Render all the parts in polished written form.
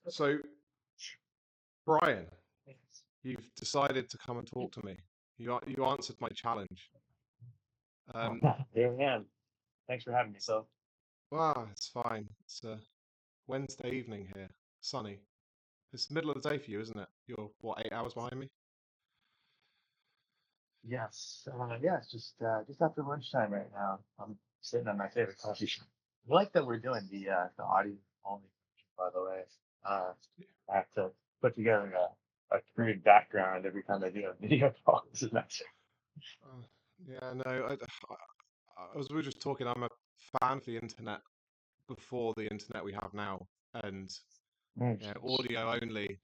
So, Brian, you've decided to come and talk to me. You answered my challenge. Um, Here I am. Thanks for having me. So, it's fine. It's a Wednesday evening here, sunny. It's the middle of the day for you, isn't it? You're what, 8 hours behind me? yes, yeah, it's just after lunchtime right now. I'm sitting at my favorite coffee shop. I like that we're doing the audio only version, by the way. Uh, I have to put together a crude background every time I do a video call. This is nice. Uh, yeah, no. We were just talking. I'm a fan of the internet before the internet we have now, and Mm. audio only.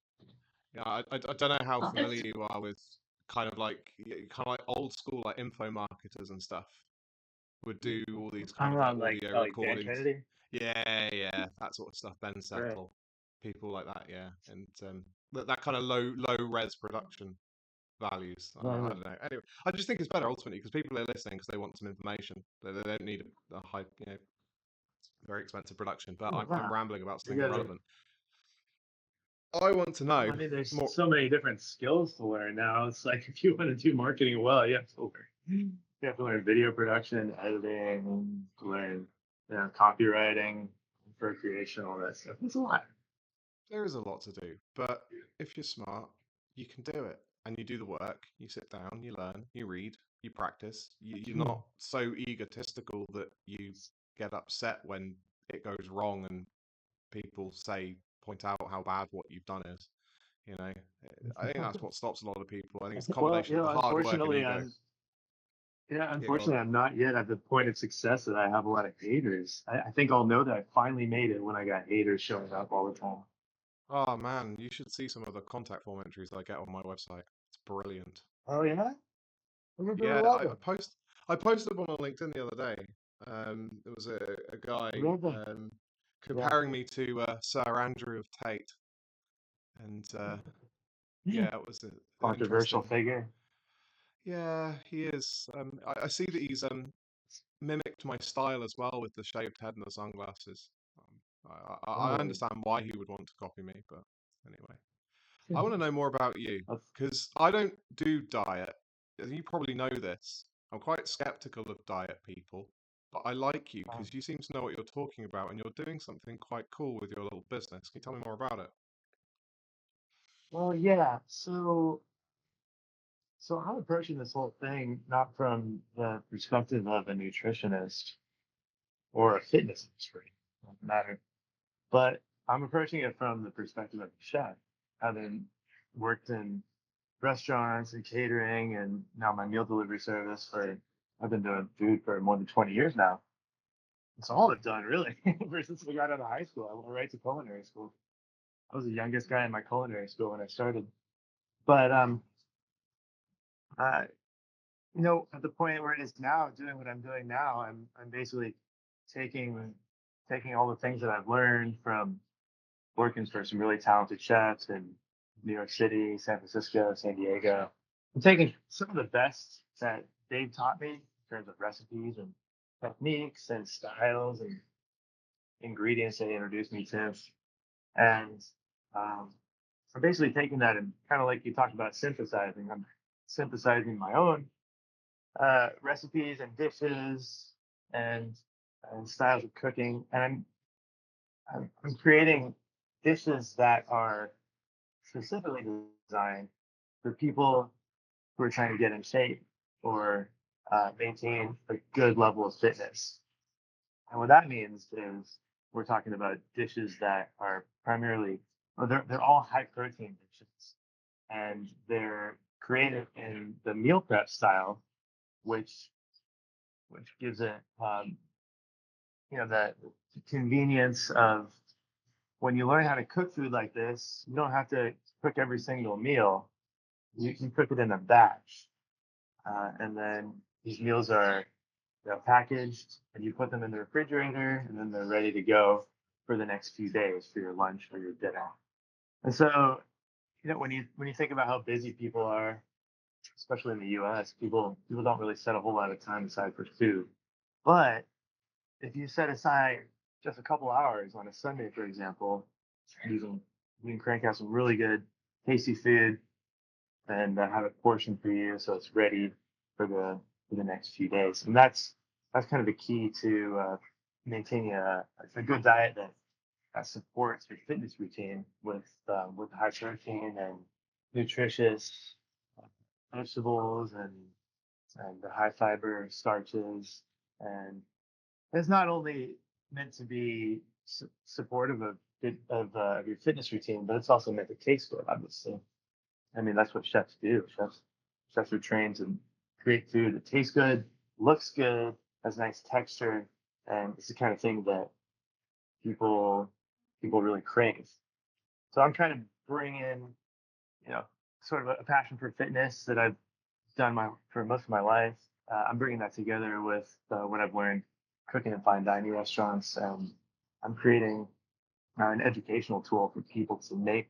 Yeah, I don't know how familiar you are with kind of like old school like info marketers and stuff would do all these kind I'm of like on audio like Dan recordings. Kennedy. Yeah, that sort of stuff. Ben Right. Settle, people like that. Yeah, and that kind of low res production values. I Mhm. don't know. Anyway, I just think it's better ultimately because people are listening because they want some information. They don't need a high, very expensive production. But I'm Wow. rambling about You something guys are. irrelevant. I want to know I mean, there's more. so many different skills to learn now. It's like if you want to do marketing well, you have to learn. You have to learn video production, editing, to learn, copywriting, for creation, all that stuff. It's a lot. There is a lot to do, but if you're smart, you can do it. And you do the work, you sit down, you learn, you read, you practice. You're Hmm. not so egotistical that you get upset when it goes wrong and people point out how bad what you've done is. You know, I think that's what stops a lot of people. I think it's a Well, combination of the hard work and ego. Yeah, go on. unfortunately, I'm not yet at the point of success that I have a lot of haters. I think I'll know that I finally made it when I got haters showing up all the time. Oh man, you should see some of the contact form entries I get on my website. It's brilliant. Oh yeah, we're doing Yeah, welcome. I posted one on LinkedIn the other day. There was a guy Really? Yeah. comparing me to Sir Andrew of Tate, and yeah, it was Controversial interesting. figure. Yeah, he is. I see that he's mimicked my style as well with the shaved head and the sunglasses. I Oh, understand why he would want to copy me, but anyway, I want to know more about you that's, because I don't do diet. You probably know this. I'm quite skeptical of diet people, but I like you um, because you seem to know what you're talking about and you're doing something quite cool with your little business. Can you tell me more about it? well, yeah. So I'm approaching this whole thing not from the perspective of a nutritionist or a fitness expert, doesn't matter, but I'm approaching it from the perspective of a chef, having worked in restaurants and catering, and now my meal delivery service for. I've been doing food for more than 20 years now. It's all I've done really. Ever since we got out of high school, I went right to culinary school. I was the youngest guy in my culinary school when I started. But uh, at the point where it is now, doing what I'm doing now, I'm basically taking taking all the things that I've learned from working for some really talented chefs in New York City, San Francisco, San Diego. I'm taking some of the best that they've taught me in terms of recipes and techniques and styles and ingredients they introduced me to, and um, I'm basically taking that and kind of like you talked about synthesizing. I'm synthesizing my own recipes and dishes and and styles of cooking, and I'm creating dishes that are specifically designed for people who are trying to get in shape or maintain a good level of fitness. And what that means is we're talking about dishes that are primarily, well, they're all high protein dishes, and they're created in the meal prep style, which gives it the convenience of when you learn how to cook food like this, you don't have to cook every single meal. You can cook it in a batch, and then these meals are packaged, and you put them in the refrigerator, and then they're ready to go for the next few days for your lunch or your dinner. And so, when you think about how busy people are, especially in the U.S., people don't really set a whole lot of time aside for food. But if you set aside just a couple hours on a Sunday, for example, using we can crank out some really good, tasty food and have it portioned for you, so it's ready for the next few days. And that's kind of the key to maintaining a good diet that supports your fitness routine with high protein and nutritious vegetables and the high fiber starches. And it's not only meant to be supportive of your fitness routine, but it's also meant to taste good, obviously. I mean, that's what chefs do. Chefs are trained to create food that tastes good, looks good, has nice texture, and it's the kind of thing that people people really crave. So I'm trying to bring in, you know, sort of a passion for fitness that I've done for most of my life. I'm bringing that together with what I've learned cooking in fine dining restaurants, and I'm creating an educational tool for people to make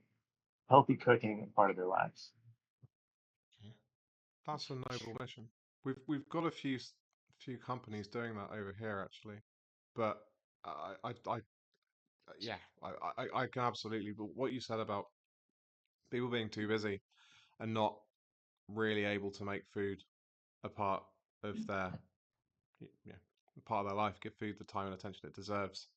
healthy cooking a part of their lives. That's a noble mission. We've got a few companies doing that over here actually, but I yeah, I can absolutely. But what you said about people being too busy and not really able to make food a part of their yeah, a part of their life, give food the time and attention it deserves.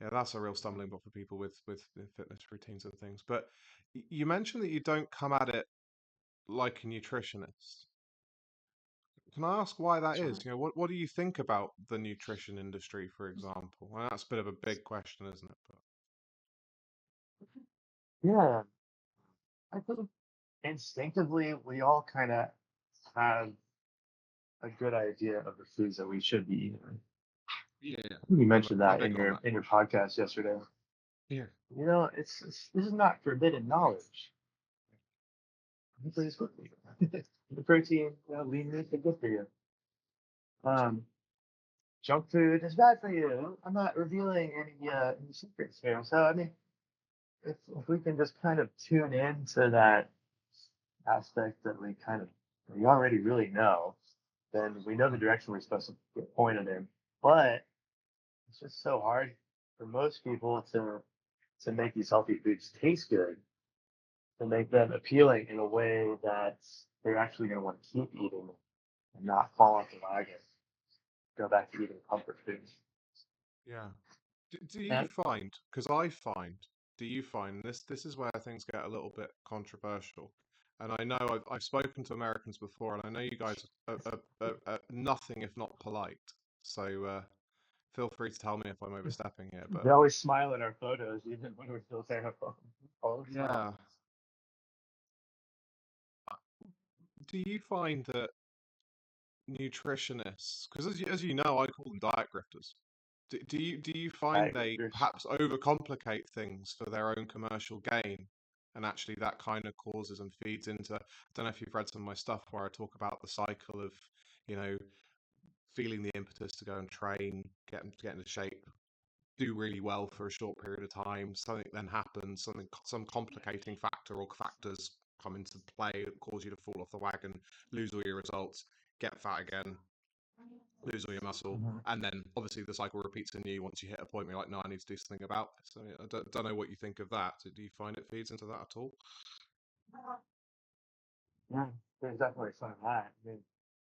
Yeah, that's a real stumbling block for people with fitness routines and things. But you mentioned that you don't come at it like a nutritionist. Can I ask why that Sure. is? What do you think about the nutrition industry, for example? Well, that's a bit of a big question, isn't it? But Yeah, I think instinctively we all kind of have a good idea of the foods that we should be eating. yeah, You I'm mentioned I'm that big on that. in your podcast yesterday. Yeah. You know, this is not forbidden knowledge. It's good for you. The protein, lean meats are good for you. Um, Junk food is bad for you. I'm not revealing any secrets here. So I mean, if we can just kind of tune in to that aspect that we already really know, then we know the direction we're supposed to get pointed in. But it's just so hard for most people to make these healthy foods taste good, to make them appealing in a way that they're actually going to want to keep eating and not fall off the wagon, go back to eating comfort foods. Yeah. Do you And find, because I find, do you find this is where things get a little bit controversial? And I know I've spoken to Americans before, and I know you guys are nothing if not polite. So feel free to tell me if I'm overstepping here. But they always smile at our photos, even when we're still terrible. Always smile. yeah, do you find that nutritionists, because as you know, I call them diet grifters. Do you find Diet they drifters. perhaps overcomplicate things for their own commercial gain? And actually, that kind of causes and feeds into. I don't know if you've read some of my stuff where I talk about the cycle of, you know, feeling the impetus to go and train, get into shape, do really well for a short period of time. Something then happens, some complicating factor or factors come into play that cause you to fall off the wagon, lose all your results, get fat again, lose all your muscle, Mhm. and then obviously the cycle repeats anew once you hit a point where you're like, no, I need to do something about this. So I don't know what you think of that. Do you find it feeds into that at all? Yeah, there's definitely some of that. I mean,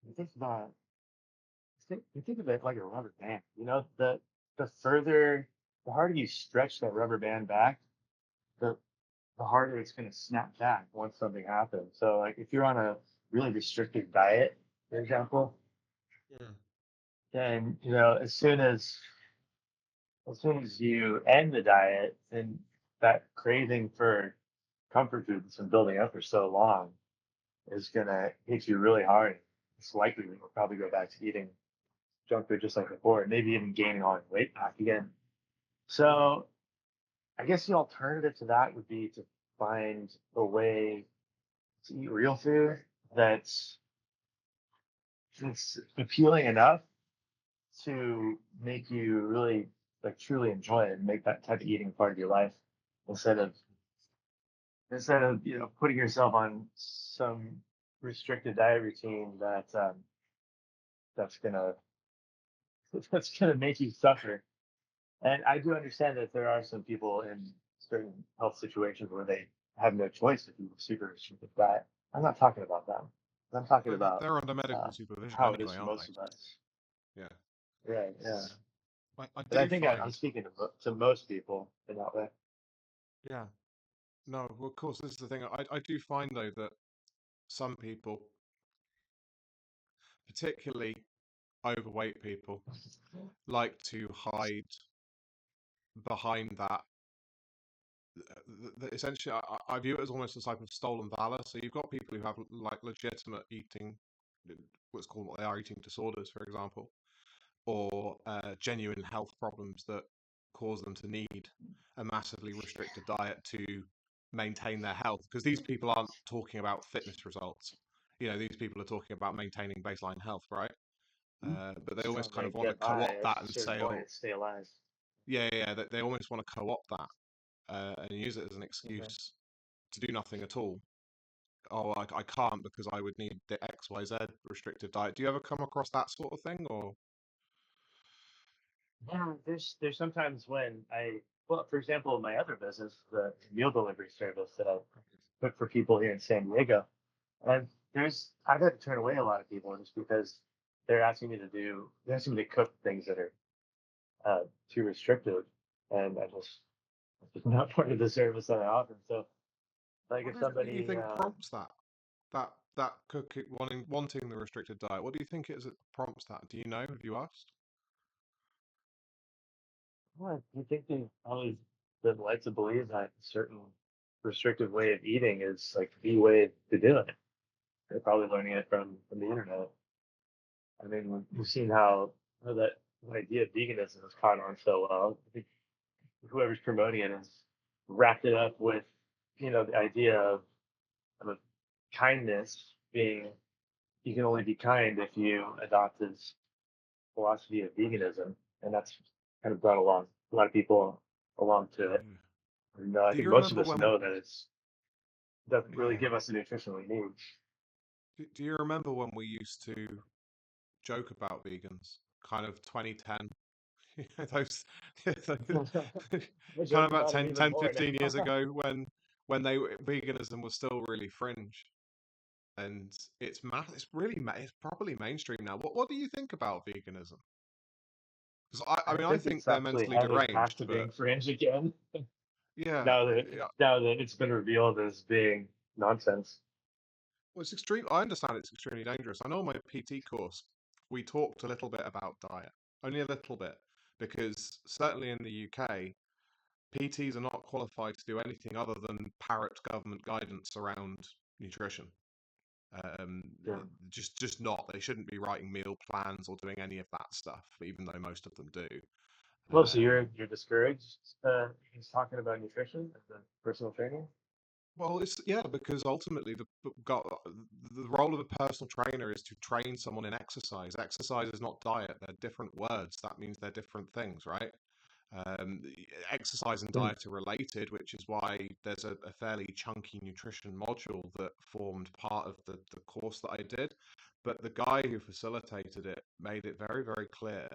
you think about, you think of it like a rubber band. You know, the harder you stretch that rubber band back, the the harder it's going to snap back once something happens. So, like, if you're on a really restrictive diet, for example, Yeah. then as soon as you end the diet, then that craving for comfort food that's been building up for so long is gonna hit you really hard. It's likely that you'll probably go back to eating junk food just like before, maybe even gaining all your weight back again. So I guess the alternative to that would be to find a way to eat real food that's that's appealing enough to make you really like truly enjoy it and make that type of eating part of your life instead of putting yourself on some restricted diet routine that's gonna that's gonna make you suffer. And I do understand that there are some people in certain health situations where they have no choice if you super restricted diet. I'm not talking about them. I'm talking But about they're under medical supervision how it is anyway, for aren't most of they? us. Yeah. Right. Yeah. I But I do think I'm find, speaking to most people in that way. yeah. No, well, of course, this is the thing. I do find though that some people, particularly overweight people, like to hide behind that. Essentially, I view it as almost a type of stolen valor. So you've got people who have like legitimate eating, what's called what they are eating disorders, for example, or genuine health problems that cause them to need a massively restricted diet to maintain their health. Because these people aren't talking about fitness results. These people are talking about maintaining baseline health, right? But they Just trying almost kind to of want to get by co-opt at that a and certain say, point "Oh, and stay alive. yeah, yeah, yeah," they almost want to co-opt that and use it as an Okay. excuse to do nothing at all. Oh, I can't because I would need the XYZ restrictive diet. Do you ever come across that sort of thing, or? Yeah, there's sometimes when well, for example, my other business, the meal delivery service that I cook for people here in San Diego, and I've had to turn away a lot of people just because they're asking me to cook things that are too restrictive, and it's just not part of the service that I offer. So, like if What do you somebody, think prompts that? That cooking wanting the restricted diet. What do you think it is that prompts that? Do you know? Have you asked? well, you think they've always been led to believe that a certain restrictive way of eating is like the way to do it. They're probably learning it from the internet. I mean, we've seen how that idea of veganism has caught on so well. I think whoever's promoting it has wrapped it up with, the idea of kindness being you can only be kind if you adopt this philosophy of veganism, and that's kind of brought along a lot of people along to it. Mm. And I Do think you most of remember us when? know that it doesn't really Yeah. give us the nutrition we need. Do you remember when we used to joke about vegans? Kind of 2010. Those, kind We're of joking about about it 10, even 10, more 15 years now. ago when veganism was still really fringe. And it's really it's probably mainstream now. What do you think about veganism? Because I I mean I think think it's they're actually mentally heading back deranged, to but being fringe again. yeah, now that yeah. now that it's been revealed as being nonsense. Well, it's extreme. I understand it's extremely dangerous. I know on my PT course we talked a little bit about diet, only a little bit, because certainly in the UK, PTs are not qualified to do anything other than parrot government guidance around nutrition. Um, Yeah. just not. They shouldn't be writing meal plans or doing any of that stuff, even though most of them do. Well, so Um, you're discouraged. He's talking about nutrition as a personal trainer. well, it's yeah, because ultimately the role of a personal trainer is to train someone in exercise. Exercise is not diet; they're different words. That means they're different things, right? Um, Exercise and Hmm. diet are related, which is why there's a fairly chunky nutrition module that formed part of the course that I did. But the guy who facilitated it made it very, very clear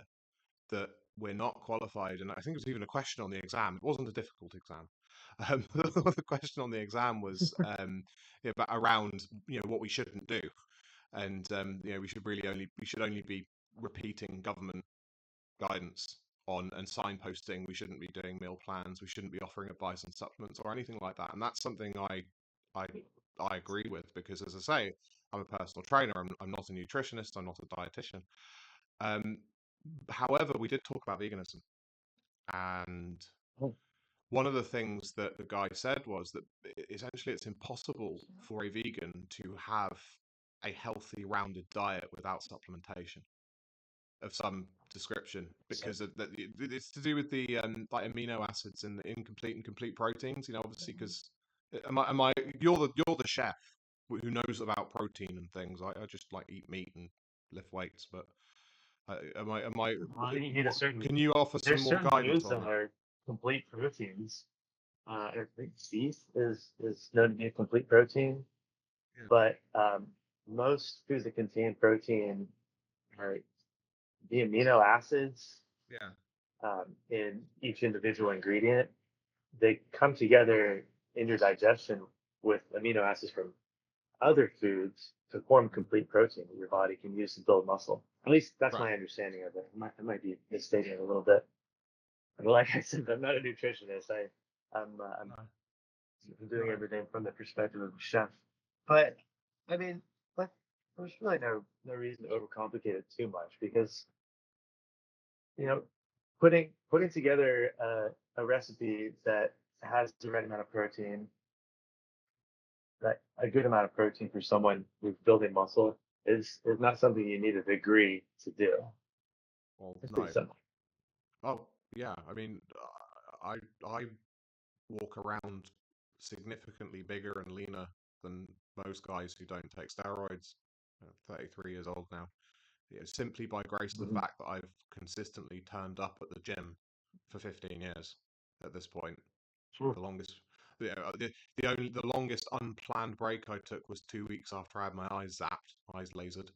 that we're not qualified. And I think it was even a question on the exam. It wasn't a difficult exam. The question on the exam was about around what we shouldn't do, and we should only be repeating government guidance on and signposting. We shouldn't be doing meal plans. We shouldn't be offering advice on supplements or anything like that. And that's something I I agree with because, as I say, I'm a personal trainer. I'm not a nutritionist. I'm not a dietitian. Um, However, we did talk about veganism, and Oh, one of the things that the guy said was that essentially it's impossible for a vegan to have a healthy, rounded diet without supplementation of some description so because it's to do with the like amino acids in the incomplete and complete proteins. Obviously, because you're the chef who knows about protein and things. I just like eat meat and lift weights, but am I? well, you need a certain. Can you offer some There's more certain guidance foods on that that? are complete proteins. I think beef is known to be a complete protein, Yeah. but most foods that contain protein are the amino acids Yeah. in each individual ingredient. they come together in your digestion with amino acids from other foods to form complete protein that your body can use to build muscle. At least that's Right. my understanding of it. I might be misstating it a little bit. But like I said, I'm not a nutritionist. I'm No. doing No. everything from the perspective of a chef. But I mean, but there's really no reason to overcomplicate it too much because you know putting together a recipe that has the right amount of protein, that a good amount of protein for someone who's building muscle is not something you need a degree to do. Well, It's pretty no. simple. Oh, yeah. I mean, I walk around significantly bigger and leaner than most guys who don't take steroids. 33 years old now. Simply by grace of the Mhm. fact that I've consistently turned up at the gym for 15 years at this point. Sure. The longest, the longest unplanned break I took was 2 weeks after I had my eyes zapped, eyes lasered.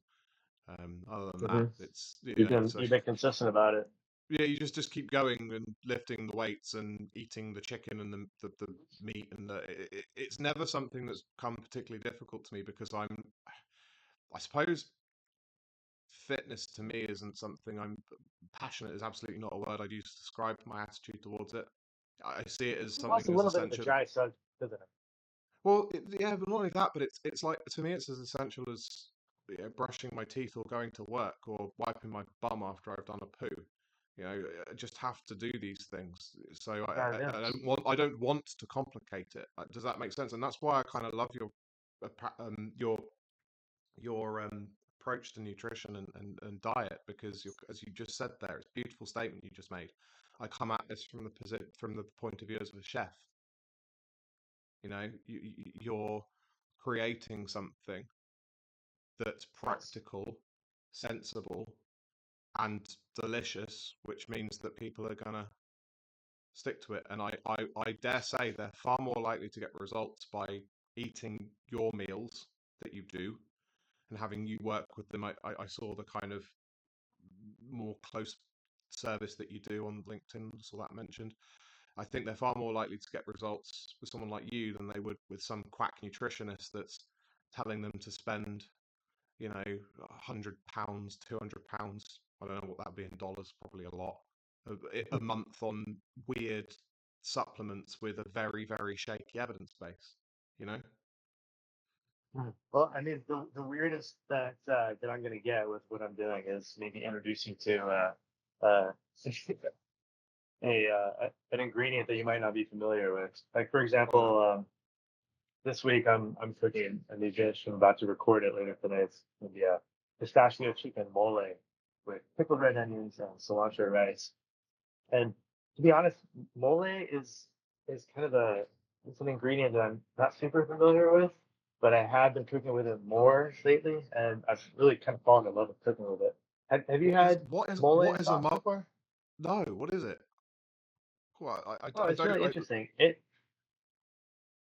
Other than that, Mhm. it's so You've been consistent about it. yeah, you just keep going and lifting the weights and eating the chicken and the meat and it's never something that's come particularly difficult to me because I suppose fitness to me isn't something I'm passionate is absolutely not a word I'd use to describe my attitude towards it. I see it as Well, it's something a as little bit of a essential. dry subject, isn't it? Well, yeah, but not only that, but it's like to me, it's as essential as brushing my teeth or going to work or wiping my bum after I've done a poo. I just have to do these things. So Yeah, yeah. I don't want to complicate it. Does that make sense? And that's why I kind of love your approach to nutrition and diet because as you just said there, it's a beautiful statement you just made. I come at this from the point of view as a chef. You're creating something that's Yes. practical, sensible, and delicious, which means that people are gonna stick to it. And I dare say they're far more likely to get results by eating your meals that you do and having you work with them. I saw the kind of more close service that you do on LinkedIn, saw that mentioned. I think they're far more likely to get results with someone like you than they would with some quack nutritionist that's telling them to spend, £100, £200. I don't know what that'd be in dollars, probably a lot, a month on weird supplements with a very, very shaky evidence base, you know? Well, I mean, the weirdest that I'm gonna get with what I'm doing is maybe introducing to an ingredient that you might not be familiar with. Like for Oh, example, this week I'm cooking a new dish. I'm about to record it later today. It's gonna be a pistachio chicken mole with pickled red onions and cilantro rice. And to be honest, mole is kind of it's an ingredient that I'm not super familiar with, but I have been cooking with it more lately, and I've really kind of fallen in love with cooking with it. Have you what is had what is mole what is a sauce mo? before? No, what is it? Well, Oh, I it's don't. really interesting.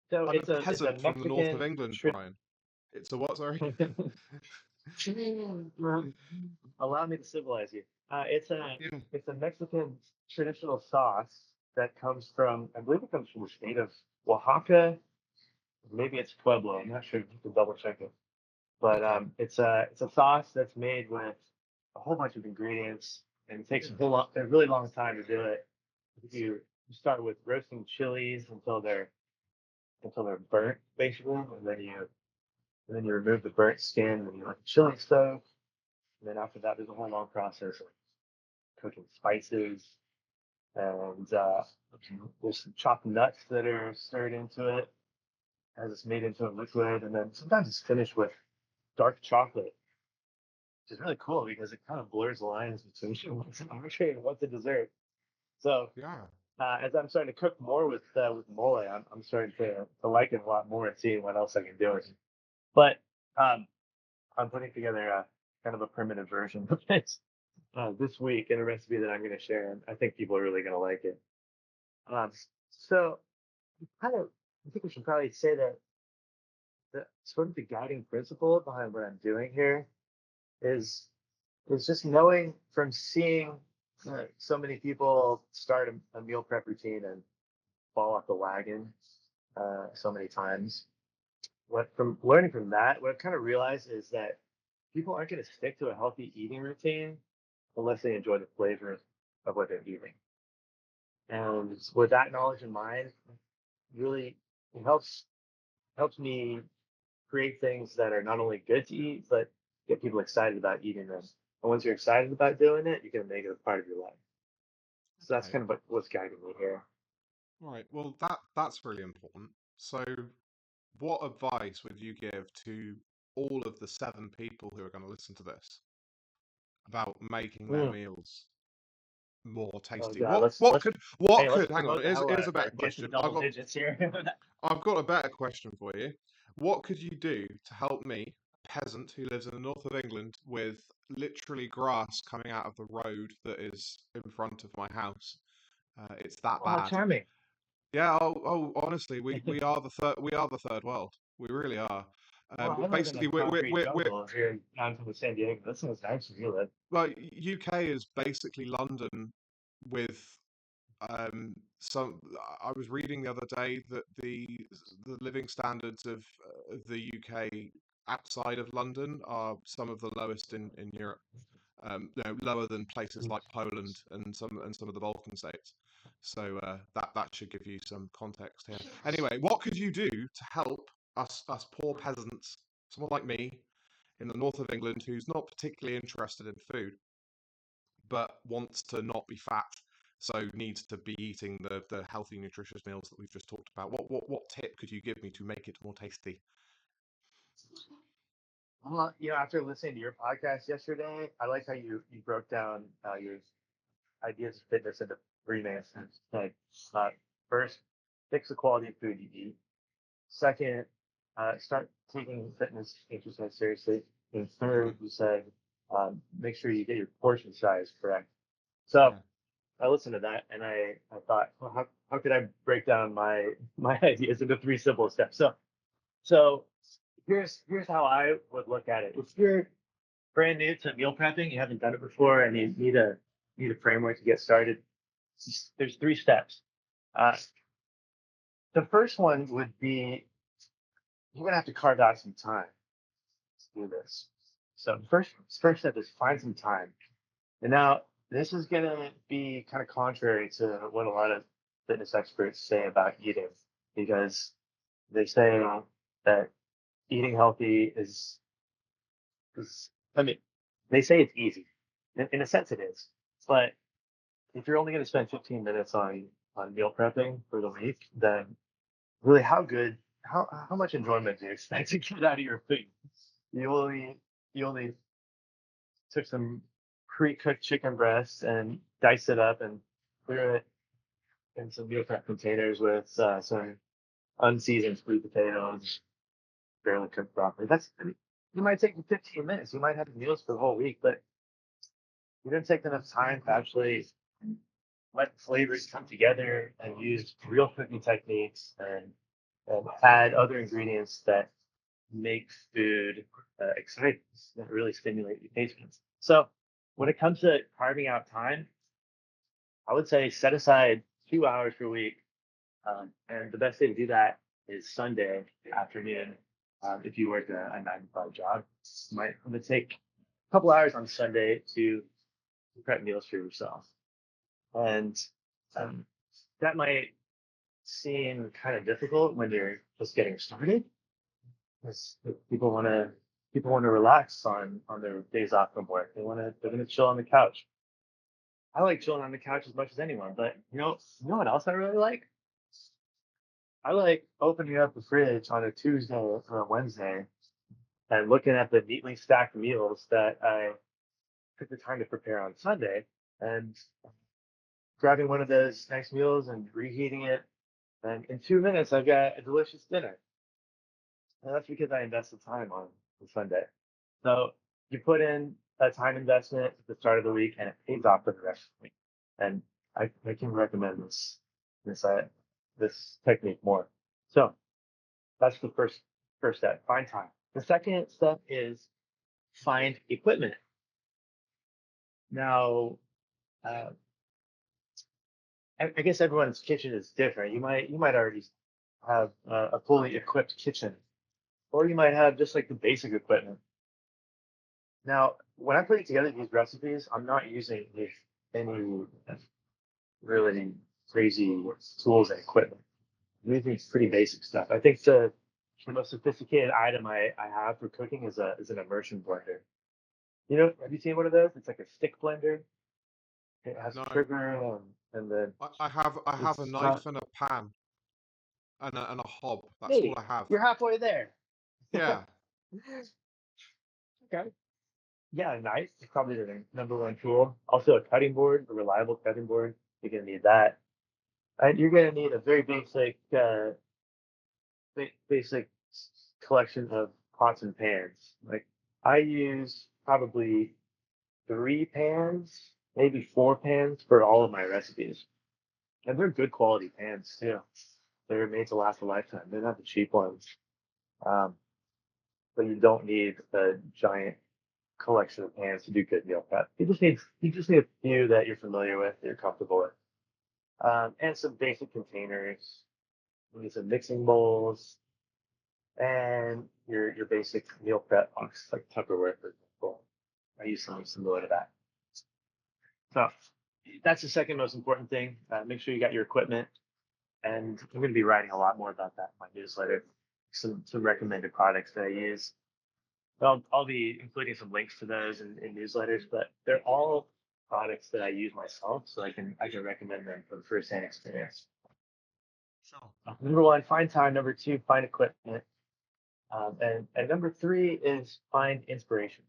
So I'm a it's a peasant from the north of Mexican England, trip. Brian. It's a what? Sorry. Allow me to civilize you. Yeah. It's a Mexican traditional sauce that comes from, I believe it comes from the state of Oaxaca. Maybe it's Pueblo. I'm not sure. You can double check it. But Okay. it's a sauce that's made with a whole bunch of ingredients, and it takes Yeah. a really long time to do it. You start with roasting chilies until they're burnt, basically, and then you remove the burnt skin, and you let the chili soak. And then after that, there's a whole long process of cooking spices, and there's some chopped nuts that are stirred into it as it's made into a liquid, and then sometimes it's finished with dark chocolate, which is really cool because it kind of blurs the lines between what's an entree and what's a dessert. So Yeah. as I'm starting to cook more with mole, I'm starting to like it a lot more and seeing what else I can do with it. But um, I'm putting together a kind of a primitive version of it this week in a recipe that I'm going to share, and I think people are really going to like it. Um, so kind of, I think we should probably say that the sort of the guiding principle behind what I'm doing here is is just knowing from seeing so many people start a meal prep routine fall off the wagon so many times. From learning from that, what I've kind of realized is that people aren't going to stick to a healthy eating routine unless they enjoy the flavor of what they're eating. And with that knowledge in mind, really it helps me create things that are not only good to eat, but get people excited about eating them. And once you're excited about doing it, you can make it a part of your life. So that's Okay. kind of what's guiding me here. Right. Well, that's really important. So, what advice would you give to all of the 7 people who are going to listen to this about making their Mm. meals more Oh tasty? God, What what let's could what hey, let's could hang on? promote the hell Here's out a of better it. Get to question. double digits here. I've got a better question for you. What could you do to help me, a peasant who lives in the north of England, with literally grass coming out of the road that is in front of my house? It's that Oh, bad. charming. Yeah. Honestly, we are the third. We are the third world. We really are. Well, I live in a Basically, concrete we're jungle here down from San Diego. That sounds nice where you live. like UK is basically London with some. I was reading the other day that the living standards of the UK outside of London are some of the lowest in Europe. Lower than places like Poland and some of the Balkan states. So that should give you some context here. Anyway, what could you do to help us poor peasants, someone like me in the north of England who's not particularly interested in food, but wants to not be fat, so needs to be eating the healthy, nutritious meals that we've just talked about? What tip could you give me to make it more tasty? Well, after listening to your podcast yesterday, I like how you broke down your ideas of fitness into three main steps. Like, uh, first, fix the quality of food you eat. Second, start taking fitness exercise seriously. And third, you said make sure you get your portion size correct. So Yeah. I listened to that and I thought, well, how could I break down my ideas into three simple steps? So here's how I would look at it. If you're brand new to meal prepping, you haven't done it before, and you need a framework to get started, there's three steps. Uh, the first one would be you're gonna have to carve out some time to do this. So first step is find some time. And now this is gonna be kind of contrary to what a lot of fitness experts say about eating, because they say that eating healthy is I mean, they say it's easy. In a sense, it is. But if you're only going to spend 15 minutes on meal prepping for the week, then really, how much enjoyment do you expect to get out of your food? You only took some pre-cooked chicken breasts and diced it up and clear it in some meal prep containers with some unseasoned sweet potatoes, barely cooked broccoli. You might take 15 minutes. You might have meals for the whole week, but you didn't take enough time to actually let flavors come together and use real cooking techniques and add other ingredients that make food exciting, that really stimulate your taste buds. So when it comes to carving out time, I would say set aside 2 hours per week. And the best day to do that is Sunday afternoon. If you work a 9 to 5 job, I'm going to take a couple hours on Sunday to prep meals for yourself. And um, that might seem kind of difficult when you're just getting started, because people want to relax on their days off from work. They're gonna chill on the couch. I like chilling on the couch as much as anyone, but you know what else I really like? I like opening up the fridge on a Tuesday or a Wednesday and looking at the neatly stacked meals that I took the time to prepare on Sunday and grabbing one of those nice meals and reheating it. And in 2 minutes, I've got a delicious dinner. And that's because I invested time on Sunday. So you put in a time investment at the start of the week and it pays off for the rest of the week. And I can recommend this technique more. So that's the first step. Find time. The second step is find equipment. Now, uh, I guess everyone's kitchen is different. You might already have a fully equipped kitchen, or you might have just like the basic equipment. Now, when I'm putting together these recipes, I'm not using any really crazy tools and equipment. I'm using pretty basic stuff. I think the most sophisticated item I have for cooking is an immersion blender. Have you seen one of those? It's like a stick blender. It has a No, trigger and then I have a it's got. knife and a pan and a hob. That's all Hey, I have. you're halfway there. Yeah. Okay. Yeah, a knife is probably the number one tool. Also, a cutting board, a reliable cutting board. You're gonna need that. And you're gonna need a very basic collection of pots and pans. Like I use probably 3 pans, maybe 4 pans for all of my recipes, and they're good quality pans too. They're made to last a lifetime. They're not the cheap ones, um, but you don't need a giant collection of pans to do good meal prep. You just need a few that you're familiar with, that you're comfortable with, and some basic containers. You need some mixing bowls and your basic meal prep box, like Tupperware, for example. I use something similar to that. So that's the second most important thing. Make sure you got your equipment, and I'm going to be writing a lot more about that in my newsletter. Some recommended products that I use. I'll be including some links to those in newsletters, but they're all products that I use myself, so I can recommend them from firsthand experience. Sure. Number one, find time. Number two, find equipment. And number three is find inspiration.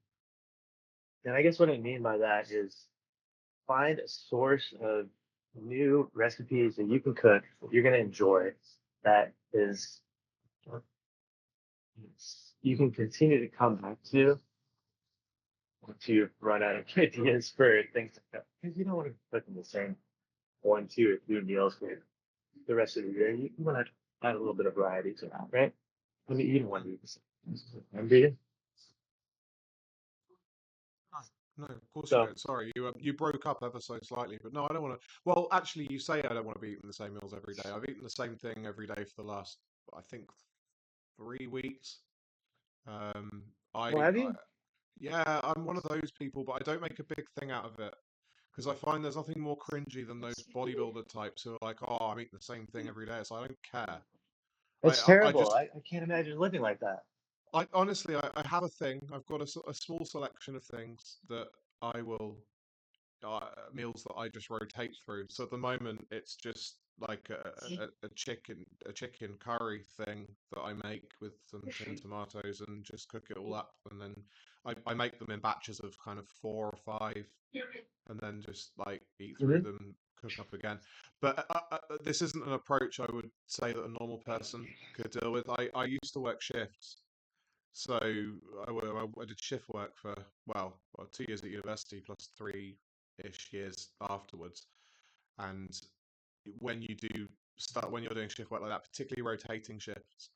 And I guess what I mean by that is find a source of new recipes that you can cook that you're going to enjoy, that is you can continue to come back to once you run out of ideas for things to cook. Because you don't want to be cooking the same 1, 2, or 3 meals for the rest of the year. You want to add a little bit of variety to that, right? I mean, you don't want to eat the same. Remember? No, of course you So, don't. Sorry, you broke up ever so slightly, but no, I don't want to. Well, actually, you say I don't want to be eating the same meals every day. I've eaten the same thing every day for the last, I think, 3 weeks. Um, I, well, have I you? yeah, I'm one of those people, but I don't make a big thing out of it because I find there's nothing more cringy than those bodybuilder types who are like, "Oh, I'm eating the same thing every day." So I don't care. I, It's I, I terrible. just, I can't imagine living like that. I honestly, I have a thing. I've got a small selection of things that I will meals that I just rotate through. So at the moment, it's just like a chicken curry thing that I make with some tinned tomatoes and just cook it all up, and then I make them in batches of kind of 4 or 5, and then just like eat through Mhm. them, cook up again. But this isn't an approach I would say that a normal person could deal with. I used to work shifts. So I did shift work for well 2 years at university plus 3-ish years afterwards. And when you're doing shift work like that, particularly rotating shifts,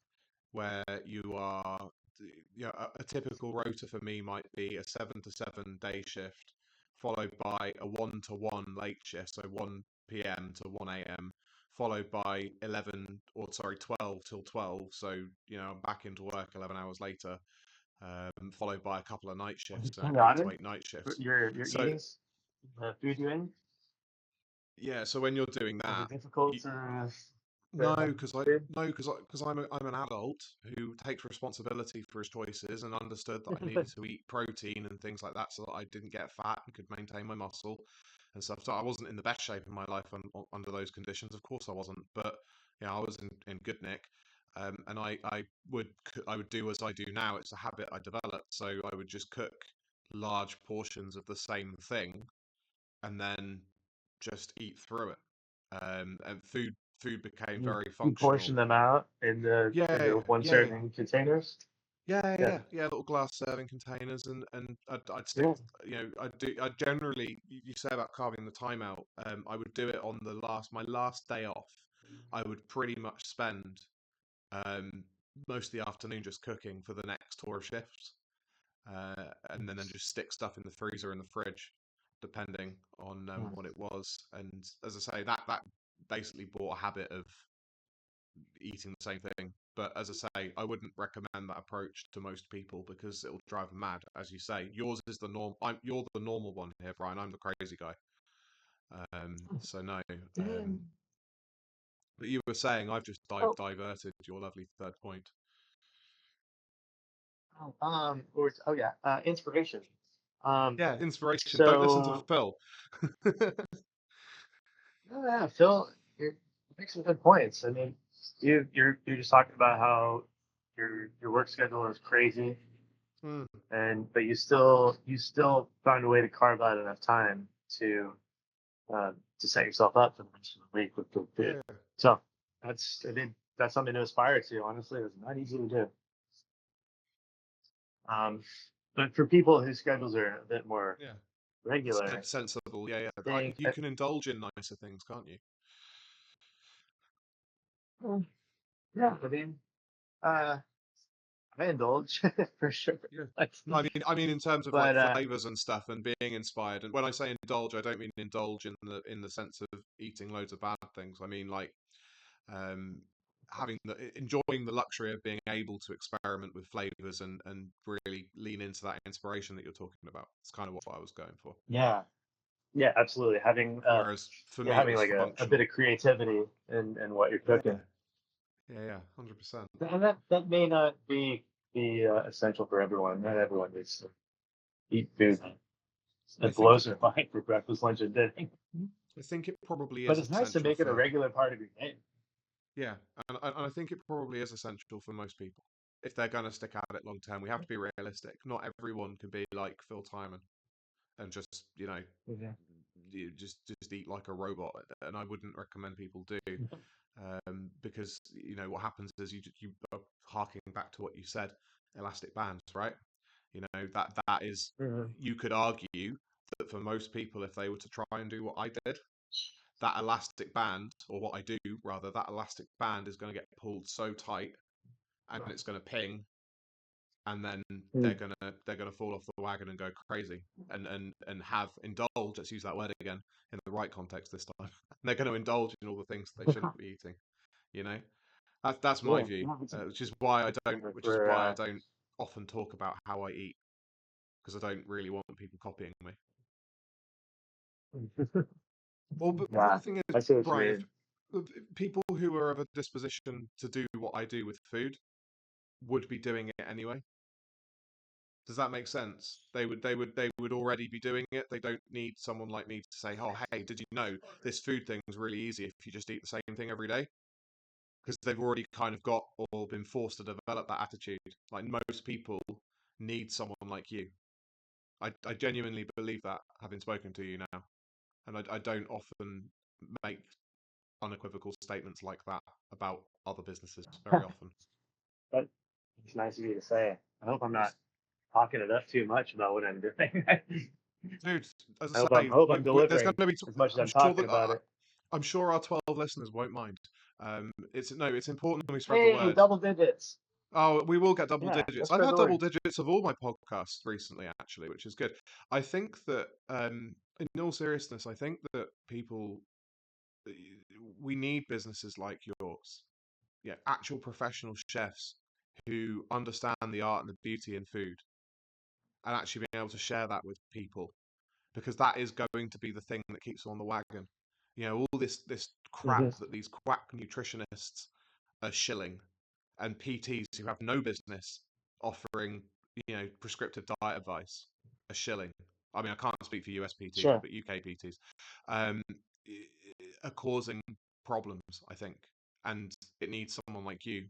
where you are, a typical rota for me might be a 7 to 7 day shift, followed by a 1 to 1 late shift, so 1 p.m. to 1 a.m., followed by 12 till 12. So, I'm back into work 11 hours later, followed by a couple of night shifts, Hang 8 to 8 night for shifts. your So, eating, the food you're in. yeah, so when you're doing Was that, it difficult you, to no, have because I food? no, because I'm an adult who takes responsibility for his choices and understood that I needed to eat protein and things like that so that I didn't get fat and could maintain my muscle and stuff. So I wasn't in the best shape of my life under those conditions. Of course I wasn't, but I was in good nick. And I would do as I do now. It's a habit I developed. So I would just cook large portions of the same thing and then just eat through it. And food became You very you portion functional. them out in the Yeah, one yeah, serving containers. yeah, Yeah. yeah. Little glass serving containers, and I'd stick. Yeah. I generally. You say about carving the time out. I would do it on my last day off. I would pretty much spend um most of the afternoon just cooking for the next tour of shifts, and then just stick stuff in the freezer and the fridge, depending on Mm. what it was. And as I say, that basically bought a habit of eating the same thing. But as I say, I wouldn't recommend that approach to most people because it'll drive them mad. As you say, yours is the norm. You're the normal one here, Brian. I'm the crazy guy. So no. But you were saying I've just Oh, diverted your lovely third point. oh yeah, inspiration. Um, Yeah, inspiration. Don't listen to so Phil. yeah, Phil, you make some good points. I mean, you're just talking about how your work schedule is crazy, Hmm. but you still found a way to carve out enough time to set yourself up for the rest of the week with good food. Yeah. So I think that's something to aspire to. Honestly, it's not easy to do. Um, but for people whose schedules are a bit more Yeah. regular, Sensible. Yeah, yeah. I think You can indulge in nicer things, can't you? yeah, I mean, uh, I indulge for sure. Yeah. Like, No, I mean, in terms of like but flavors and stuff and being inspired. And when I say indulge, I don't mean indulge in the sense of eating loads of bad things. I mean like um, enjoying the luxury of being able to experiment with flavors and really lean into that inspiration that you're talking about. It's kind of what I was going for. yeah, yeah, absolutely. Having Whereas for yeah, me, it having was like a bit functional. of creativity in what you're Yeah, cooking, yeah, 100%. and that may not be essential for everyone. Not everyone needs to eat food I that think blows it their mind for breakfast, lunch, and dinner. I think it probably But is it's nice to essential make it a for regular part of your day. yeah, and I think it probably is essential for most people if they're going to stick at it long term. We have to be realistic. Not everyone can be like Phil Tyreman and just Yeah. you just eat like a robot, and I wouldn't recommend people do because what happens is you are harking back to what you said, elastic bands, right? That is, Mhm. you could argue that for most people, if they were to try and do what I did, that elastic band, or what I do rather, that elastic band is going to get pulled so tight and it's going to ping, and then Mm. they're gonna fall off the wagon and go crazy and have indulge. Let's use that word again in the right context this time. They're going to indulge in all the things that they shouldn't be eating. You know, that's my Yeah, view, yeah, which is we're, why I don't often talk about how I eat because I don't really want people copying me. Well, but yeah, the thing is, I see what you Brian, mean. if people who are of a disposition to do what I do with food would be doing it anyway. Does that make sense? They would already be doing it. They don't need someone like me to say, "Oh, hey, did you know this food thing is really easy if you just eat the same thing every day?" Because they've already kind of got or been forced to develop that attitude. Like most people need someone like you. I genuinely believe that, having spoken to you now, and I don't often make unequivocal statements like that about other businesses very often. But it's nice of you to say. I hope I'm not It's, talking it up too much about what I'm doing. dude, as I I say, hope I'm there's going delivering to be. as much as I'm I'm sure talking that about it. I'm sure our 12 listeners won't mind. It's important that we spread the Hey, word. double digits. Oh, we will get double Yeah, digits. let's I've spread had the double word. digits of all my podcasts recently, actually, which is good. I think that, in all seriousness, I think that we need businesses like yours, yeah, actual professional chefs who understand the art and the beauty in food, and actually being able to share that with people because that is going to be the thing that keeps them on the wagon. All this crap Hmm. that these quack nutritionists are shilling, and PTs who have no business offering, prescriptive diet advice are shilling. I mean, I can't speak for US PTs, Sure. but UK PTs um, are causing problems, I think, and it needs someone like you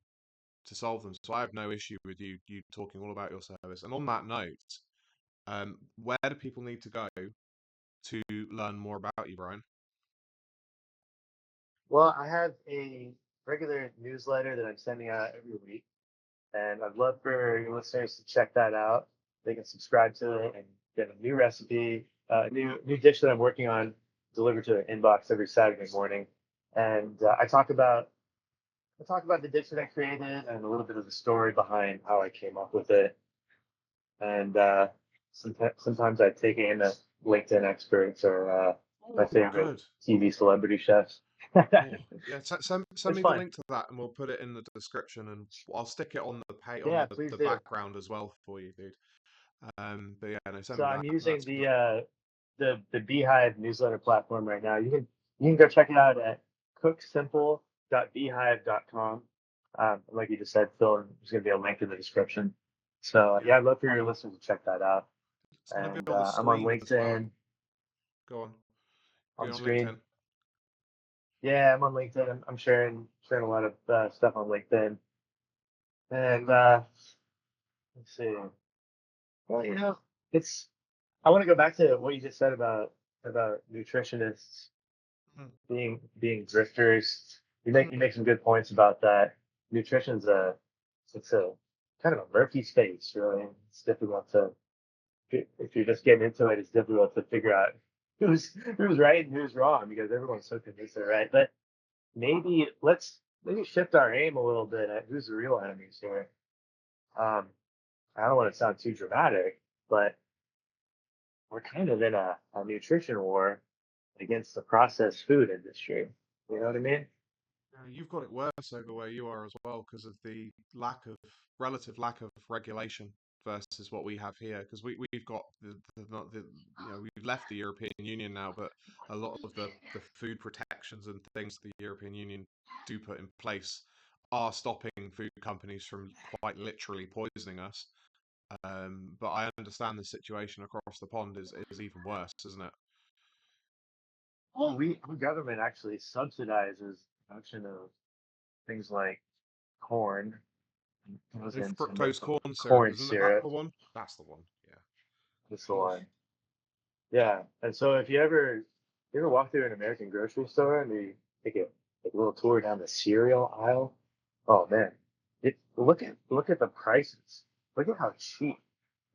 to solve them. So I have no issue with you talking all about your service. And on that note, where do people need to go to learn more about you, Brian? Well, I have a regular newsletter that I'm sending out every week, and I'd love for your listeners to check that out. They can subscribe to it and get a new recipe, a new dish that I'm working on delivered to their inbox every Saturday morning. And I talk about the dish that I created and a little bit of the story behind how I came up with it. And sometimes I take in LinkedIn experts or my Oh, favorite good. TV celebrity chefs. Cool. Yeah, send It's me the fun. link to that, and we'll put it in the description, and I'll stick it on the page on Yeah, please the do. background as well for you, dude. But yeah, no, send So me I'm that. using That's the the Beehive newsletter platform right now. You can go check it out at cooksimpl.beehive.com. Like you just said, Phil, there's going to be a link in the description. So yeah. yeah, I'd love for your listeners to check that out. It's going to be And on the I'm on screen as well. LinkedIn Go on. Are on you on screen. LinkedIn? Yeah, I'm on LinkedIn. I'm sharing a lot of stuff on LinkedIn. And let's see. Well, it's I want to go back to what you just said about nutritionists Hmm. being drifters. You make some good points about that. Nutrition's it's a kind of a murky space, really. It's difficult to if you're just getting into it, it's difficult to figure out who's right and who's wrong because everyone's so convinced they're right. But maybe shift our aim a little bit at who's the real enemies here. Um, I don't want to sound too dramatic, but we're kind of in a nutrition war against the processed food industry. You know what I mean? You've got it worse over where you are as well because of the relative lack of regulation versus what we have here. Because we've got not the we've left the European Union now, but a lot of the food protections and things the European Union do put in place are stopping food companies from quite literally poisoning us. But I understand the situation across the pond is even worse, isn't it? Well, our government actually subsidizes production of things like corn, goes The into fructose making corn syrup, corn isn't that syrup. the one? That's the one. Yeah. That's the one. Yeah. And so if you ever walk through an American grocery store and you take a little tour down the cereal aisle, oh man, look at the prices. Look at how cheap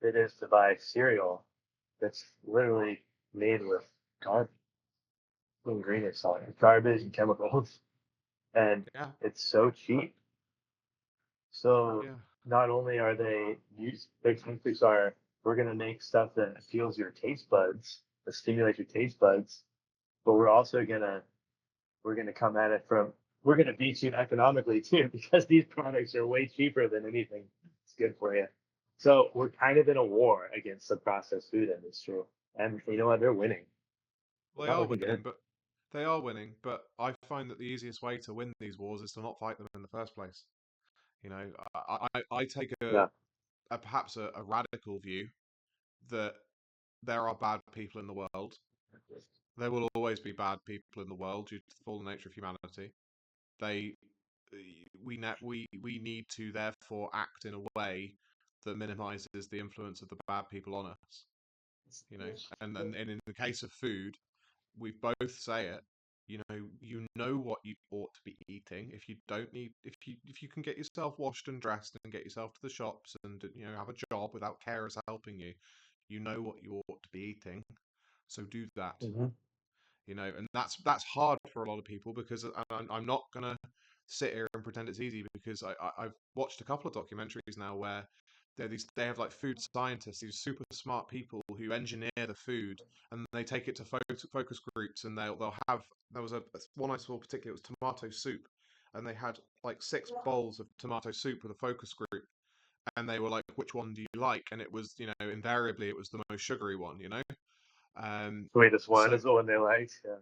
it is to buy cereal that's literally made with garbage, ingredients on it, garbage and chemicals, and Yeah. it's so cheap. So Yeah. not only are they use their countries are we're gonna make stuff that appeals your taste buds, that stimulates your taste buds, but we're gonna come at it from we're gonna beat you economically too because these products are way cheaper than anything that's good for you. So we're kind of in a war against the processed food industry, and you know what? They're winning. They Not are looking winning, good. but they are winning. But I find that the easiest way to win these wars is to not fight them in the first place. You know, I take Yeah. a perhaps a radical view that there are bad people in the world. There will always be bad people in the world due to the fallen nature of humanity. They, we need to therefore act in a way that minimizes the influence of the bad people on us. You know, and in the case of food, we both say it. You know what you ought to be eating. If you don't need, if you can get yourself washed and dressed and get yourself to the shops and have a job without carers helping you, you know what you ought to be eating. So do that. Hmm. And that's hard for a lot of people because I'm not gonna sit here and pretend it's easy because I've watched a couple of documentaries now where they have like food scientists, these super smart people who engineer the food and they take it to focus groups and they'll have there was a one I saw particularly, it was tomato soup, and they had like 6 bowls of tomato soup with a focus group, and they were like, which one do you like? And it was, invariably it was the most sugary one. Sweetest one So is the one they liked. Yeah.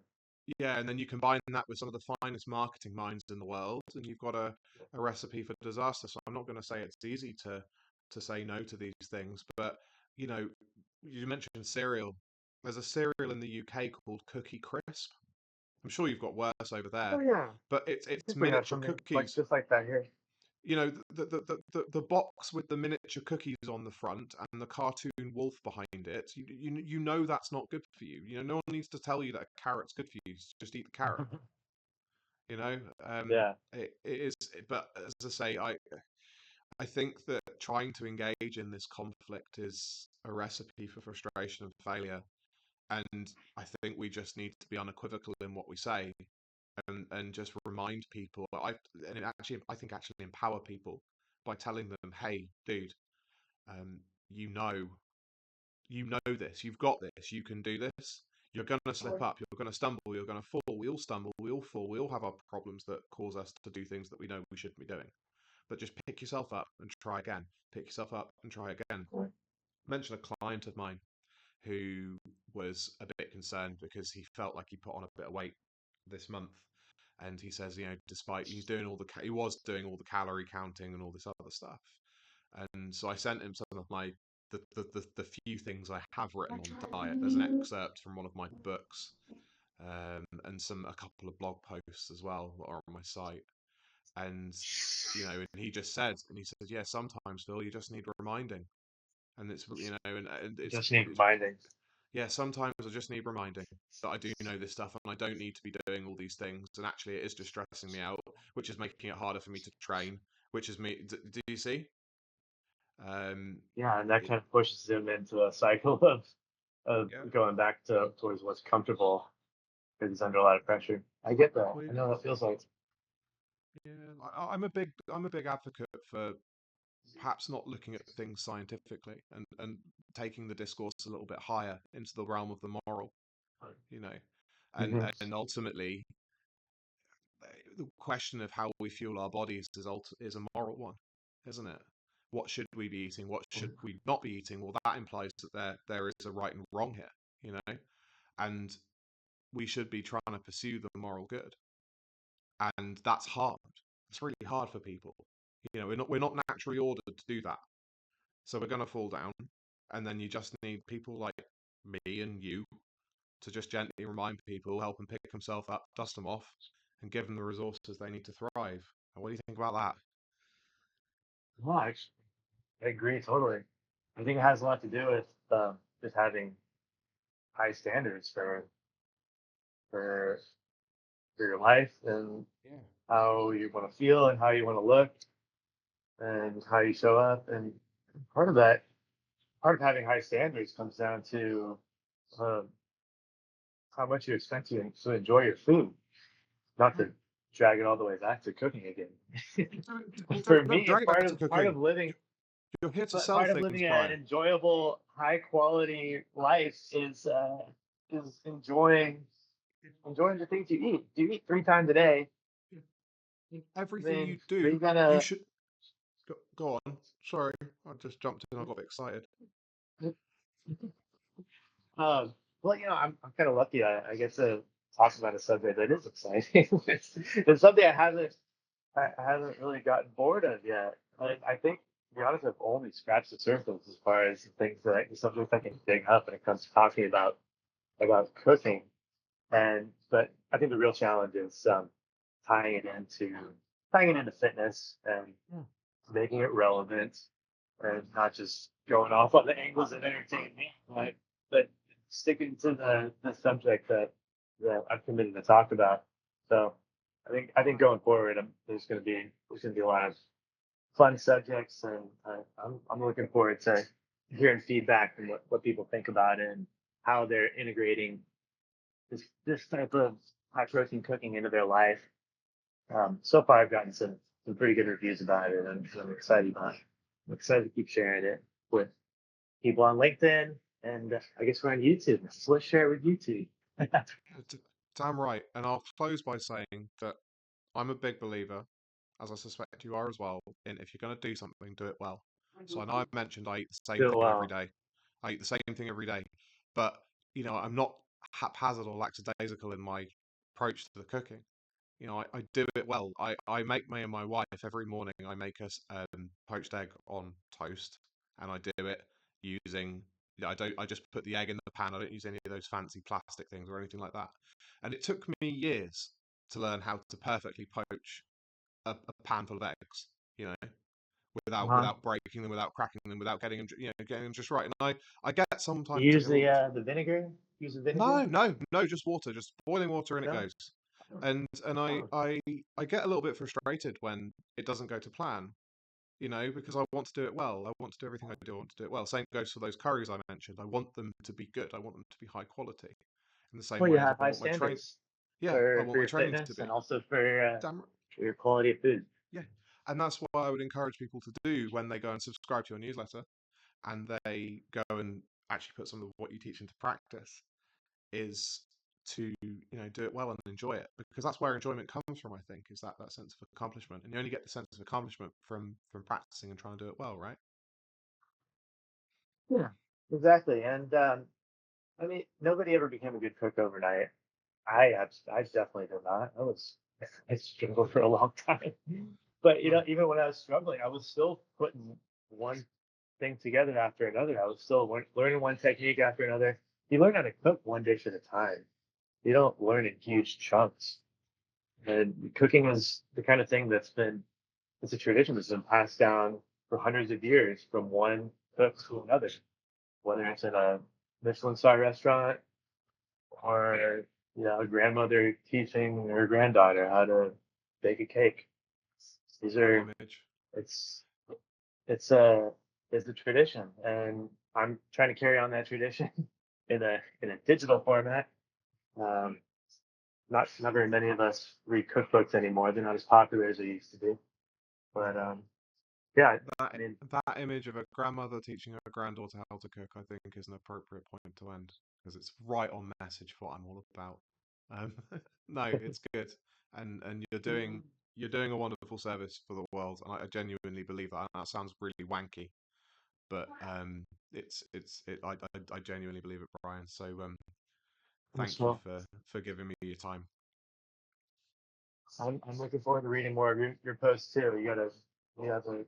yeah, and then you combine that with some of the finest marketing minds in the world, and you've got a recipe for disaster. So I'm not going to say it's easy to say no to these things, but you know, you mentioned cereal. There's a cereal in the UK called Cookie Crisp. I'm sure you've got worse over Oh there, yeah. but I it's think we have miniature something like cookies. just like that here. The box with the miniature cookies on the front and the cartoon wolf behind it. You know that's not good for you. No one needs to tell you that a carrot's good for you. Just eat the carrot. You know, Yeah. it is. But as I say, I think that trying to engage in this conflict is a recipe for frustration and failure. And I think we just need to be unequivocal in what we say, and just remind people. I think actually empower people by telling them, "Hey, dude, um, you know, you know this. You've got this. You can do this. You're going to slip up, you're going to stumble, you're going to fall. We all stumble, we all fall, we all have our problems that cause us to do things that we know we shouldn't be doing. But just pick yourself up and try again. Pick yourself up and try again. I mentioned a client of mine who was a bit concerned because he felt like he put on a bit of weight this month. And he says, despite he was doing all the calorie counting and all this other stuff. And so I sent him some of the few things I have written on diet. There's an excerpt from one of my books, and a couple of blog posts as well that are on my site. And and he said, yeah, sometimes, Phil, you just need reminding. And it's and Just need it's reminding. yeah, sometimes I just need reminding that I do know this stuff and I don't need to be doing all these things. And actually, it is just stressing me out, which is making it harder for me to train. Which is me. Do you see? Yeah, and that It, kind of pushes him into a cycle of yeah. going back towards what's comfortable because he's under a lot of pressure. I get that. Well, I know what it feels like. yeah. I'm a big advocate for perhaps not looking at things scientifically and taking the discourse a little bit higher into the realm of the moral. You know, and Hmm. and ultimately the question of how we fuel our bodies is a moral one, isn't it? What should we be eating? What should we not be eating? Well, that implies that there is a right and wrong here, and we should be trying to pursue the moral good, and that's hard. It's really hard for people. We're not naturally ordered to do that, so we're going to fall down, and then you just need people like me and you to just gently remind people, help them pick themselves up, dust them off, and give them the resources they need to thrive. And what do you think about that? Well, I agree totally. I think it has a lot to do with just having high standards for for your life and Yeah. how you want to feel and how you want to look and how you show up. And part of that, part of having high standards comes down to um, how much you expect to enjoy your food, not to drag it all the way back to cooking again. For No, me, drag it back to part cooking. of living, You're here to but sell part of things, living an Bryan. enjoyable, high quality life is enjoying the things you eat. If you eat 3 times a day, Everything then you do, you you gotta. should go on. Sorry, I just jumped in. I got excited. Well, I'm kind of lucky. I get to talk about a subject that is exciting. It's something I haven't really gotten bored of yet. I think, to be honest, I've only scratched the surface as far as the things the subjects I can dig up when it comes to talking about cooking. But I think the real challenge is tying it into tying it into fitness and making it relevant and not just going off on the angles of entertainment, right? But sticking to the subject that I'm committed to talk about. So I think going forward, there's gonna be a lot of fun subjects, and I'm looking forward to hearing feedback from what people think about it and how they're integrating this type of high protein cooking into their life. So far, I've gotten some pretty good reviews about it, and I'm excited about it. I'm excited to keep sharing it with people on LinkedIn, and I guess we're on YouTube. So let's share it with YouTube. Damn right. And I'll close by saying that I'm a big believer, as I suspect you are as well, in if you're going to do something, do it well. So I know I mentioned I eat the same Do it thing every well. day. I eat the same thing every day, but I'm not haphazard or lackadaisical in my approach to the cooking. I do it well. I make me and my wife every morning. I make us poached egg on toast, and I do it using. I don't. I just put the egg in the pan. I don't use any of those fancy plastic things or anything like that. And it took me years to learn how to perfectly poach a pan full of eggs. You know, Uh-huh. without breaking them, without cracking them, without getting them, getting them just right. And I get You sometimes I use get a little bit. the vinegar? Use the vinegar? No, no, no, just water, just boiling water, and it No. goes. And Oh. I get a little bit frustrated when it doesn't go to plan, because I want to do it well. I want to do everything I do. I want to do it well. Same goes for those curries I mentioned. I want them to be good. I want them to be high quality. In the same Well, you way as have I high want my train. standards Yeah, I for want my your training to fitness and be. also Damn, for your quality of food. yeah. And that's what I would encourage people to do when they go and subscribe to your newsletter and they go and actually put some of what you teach into practice is to do it well and enjoy it, because that's where enjoyment comes from. I think is that sense of accomplishment, and you only get the sense of accomplishment from practicing and trying to do it well, right? Yeah, exactly. And I mean, nobody ever became a good cook overnight. I definitely did not. I struggled for a long time. But Hmm. even when I was struggling, I was still putting one thing together after another. I was still learning one technique after another. You learn how to cook one dish at a time. You don't learn in huge chunks. And cooking is the kind of thing it's a tradition that's been passed down for hundreds of years from one cook to another, whether it's in a Michelin star restaurant or a grandmother teaching her granddaughter how to bake a cake. These Great are image. it's it's a it's a tradition, and I'm trying to carry on that tradition in a digital format. Um, not very many of us read cookbooks anymore. They're not as popular as they used to be. But yeah, That I mean, that image of a grandmother teaching her granddaughter how to cook, I think, is an appropriate point to end, because it's right on message for what I'm all about. Um, no, it's good, and you're doing a wonderful service for the world, and I genuinely believe that. And that sounds really wanky, but I genuinely believe it, Brian. So thank you so for giving me your time. I'm looking forward to reading more of your posts too. You have a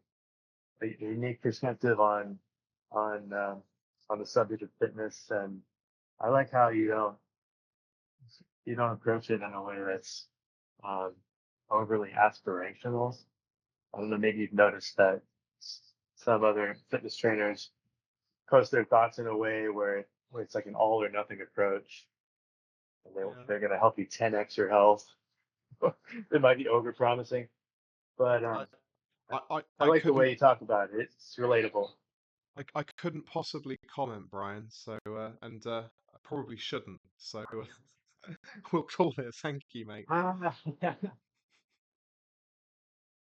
unique perspective on on the subject of fitness, and I like how you don't approach it in a way that's um, overly aspirational. I don't know, maybe you've noticed that some other fitness trainers post their thoughts in a way where it's like an all or nothing approach, and Yeah. they're going to help you 10x your health. It might be over promising, but I, I, I I like the couldn't way you talk about it. It's relatable. I couldn't possibly comment, Brian. So and I probably shouldn't. So we'll call it. Thank you, mate. Ah,